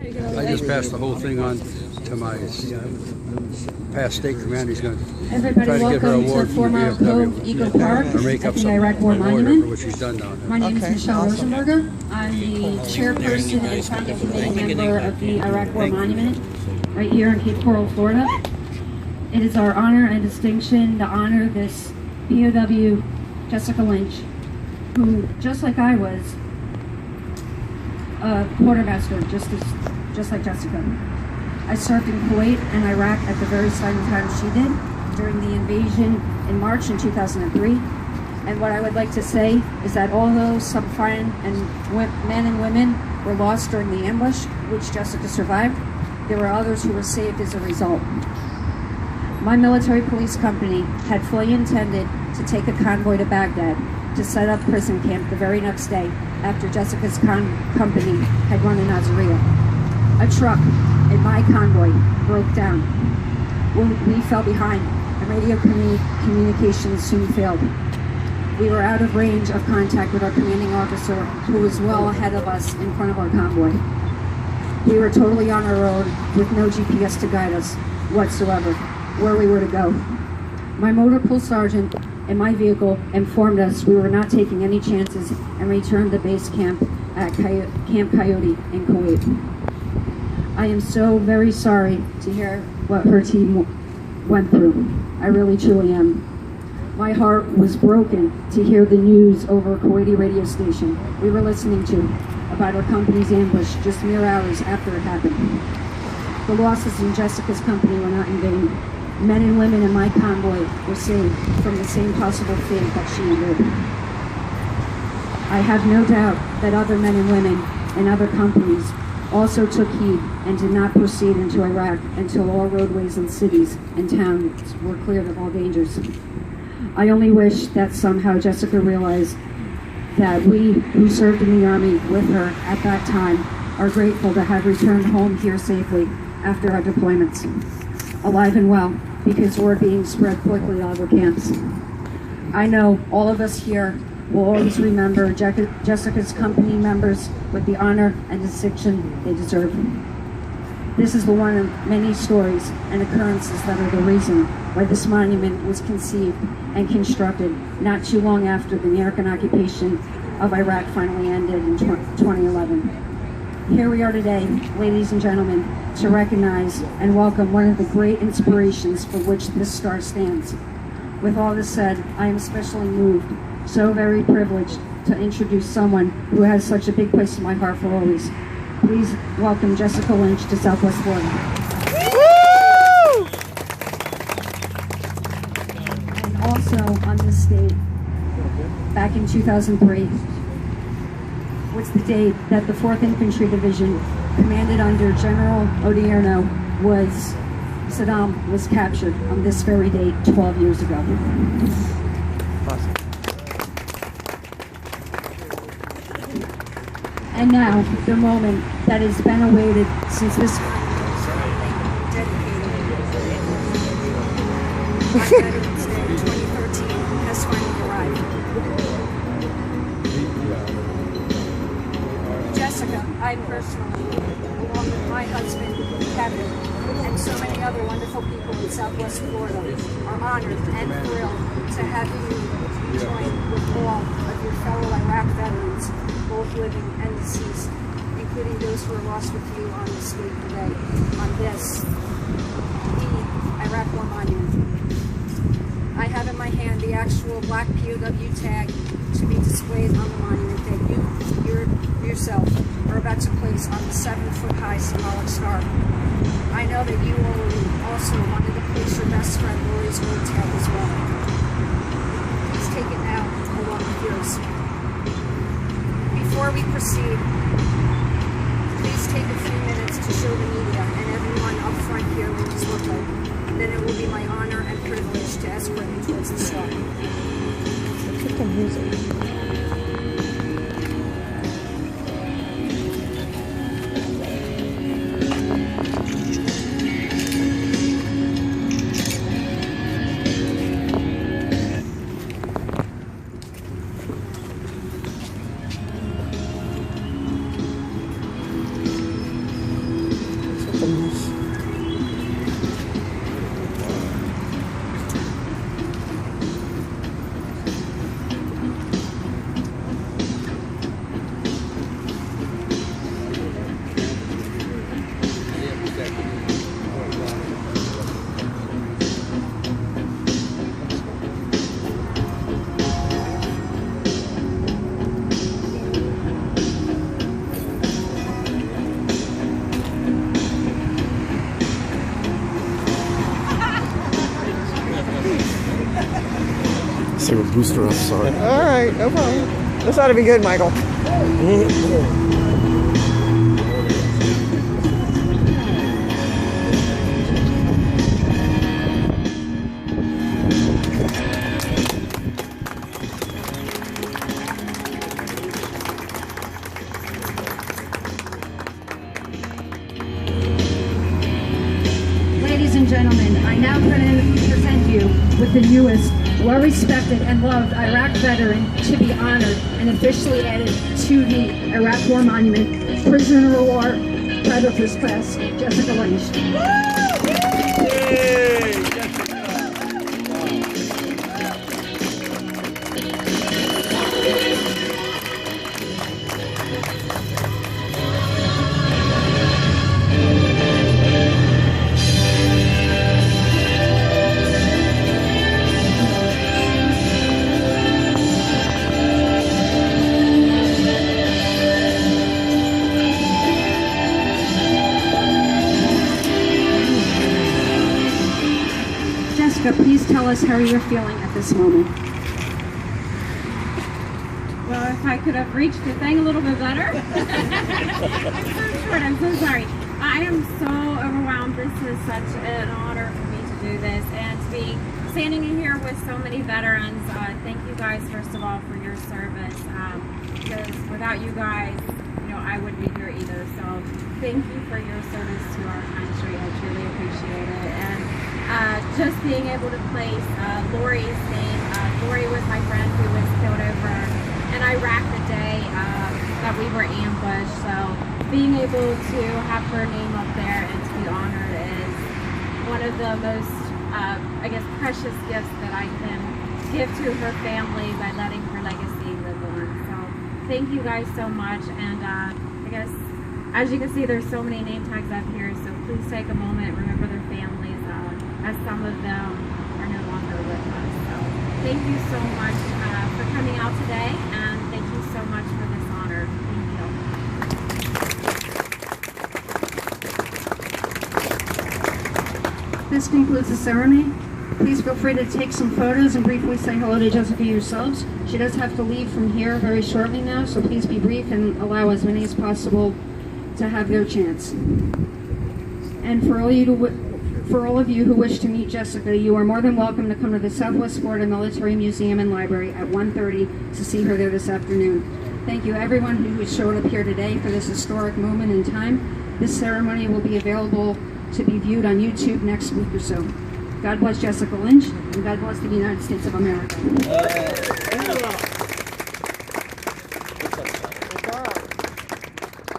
I just passed the whole thing on to my past state commander. He's going to try to get her award to former POW Eagle Park or make up at the some Iraq War award Monument. for what she's done down there. My name is Michelle Rosenberger. I'm the chairperson and founding committee member of the Iraq War Monument right here in Cape Coral, Florida. It is our honor and distinction to honor this POW, Jessica Lynch, who, just like I was, a quartermaster, just like Jessica. I served in Kuwait and Iraq at the very same time she did during the invasion in March in 2003. And what I would like to say is that although some fine and men and women were lost during the ambush, which Jessica survived, there were others who were saved as a result. My military police company had fully intended to take a convoy to Baghdad to set up prison camp the very next day after Jessica's company had run in Azariah. A truck in my convoy broke down. We fell behind, and radio communications soon failed. We were out of range of contact with our commanding officer, who was well ahead of us in front of our convoy. We were totally on our own with no GPS to guide us whatsoever where we were to go. My motor pool sergeant in my vehicle informed us we were not taking any chances and returned to base camp at Camp Coyote in Kuwait. I am so very sorry to hear what her team went through. I really truly am. My heart was broken to hear the news over a Kuwaiti radio station we were listening to about our company's ambush just mere hours after it happened. The losses in Jessica's company were not in vain. Men and women in my convoy were saved from the same possible fate that she endured. I have no doubt that other men and women in other companies also took heed and did not proceed into Iraq until all roadways and cities and towns were cleared of all dangers. I only wish that somehow Jessica realized that we who served in the Army with her at that time are grateful to have returned home here safely after our deployments, alive and well, because we're being spread quickly all over camps. I know all of us here will always remember Jessica's company members with the honor and distinction they deserve. This is the one of many stories and occurrences that are the reason why this monument was conceived and constructed not too long after the American occupation of Iraq finally ended in 2011. Here we are today, ladies and gentlemen, to recognize and welcome one of the great inspirations for which this star stands. With all this said, I am especially moved, so very privileged to introduce someone who has such a big place in my heart for always. Please welcome Jessica Lynch to Southwest Florida. Woo! And also on this date, back in 2003, was the date that the 4th Infantry Division, commanded under General Odierno, Saddam was captured on this very date 12 years ago. Awesome. And now, the moment that has been awaited since this Veterans Day 2013 has finally arrived. Jessica, I personally, along with my husband, Kevin, and so many other wonderful people in Southwest Florida, are honored and thrilled to have you join with all of your fellow Iraq veterans, both living and deceased, including those who are lost with you on this date today, on this, the Iraq War Monument. I have in my hand the actual black POW tag to be displayed on the monument that you yourself are about to place on the 7-foot-high symbolic star. I know that you also wanted to place your best friend Lori's road tag as well. Please take it now along with yours. Before we proceed, please take a few minutes to show the media and everyone up front here what these look like. Then it will be my honor and privilege to escort you towards the star. Look at the music. They were booster up, sorry. All right, no problem. This ought to be good, Michael. Ladies and gentlemen, I now present you with the newest, well-respected and loved Iraq veteran to be honored and officially added to the Iraq War Monument, prisoner of war, Private First Class, Jessica Lynch. Jessica, please tell us how you're feeling at this moment. Well, if I could have reached the thing a little bit better. I'm so short, I'm so sorry. I am so overwhelmed. This is such an honor for me to do this and to be standing in here with so many veterans. Thank you guys, first of all, for your service. Because without you guys, I wouldn't be here either. So thank you for your service to our country. I truly appreciate it. And just being able to place Lori's name. Lori was my friend who was killed over in Iraq the day that we were ambushed. So being able to have her name up there and to be honored is one of the most, precious gifts that I can give to her family by letting her legacy live on. So thank you guys so much. And as you can see, there's so many name tags up here. So please take a moment, remember their families, as some of them are no longer with us. So thank you so much for coming out today, and thank you so much for this honor. Thank you. This concludes the ceremony. Please feel free to take some photos and briefly say hello to Jessica yourselves. She does have to leave from here very shortly now, so please be brief and allow as many as possible to have their chance. And for all of you who wish to meet Jessica, you are more than welcome to come to the Southwest Florida Military Museum and Library at 1:30 to see her there this afternoon. Thank you everyone who showed up here today for this historic moment in time. This ceremony will be available to be viewed on YouTube next week or so. God bless Jessica Lynch, and God bless the United States of America.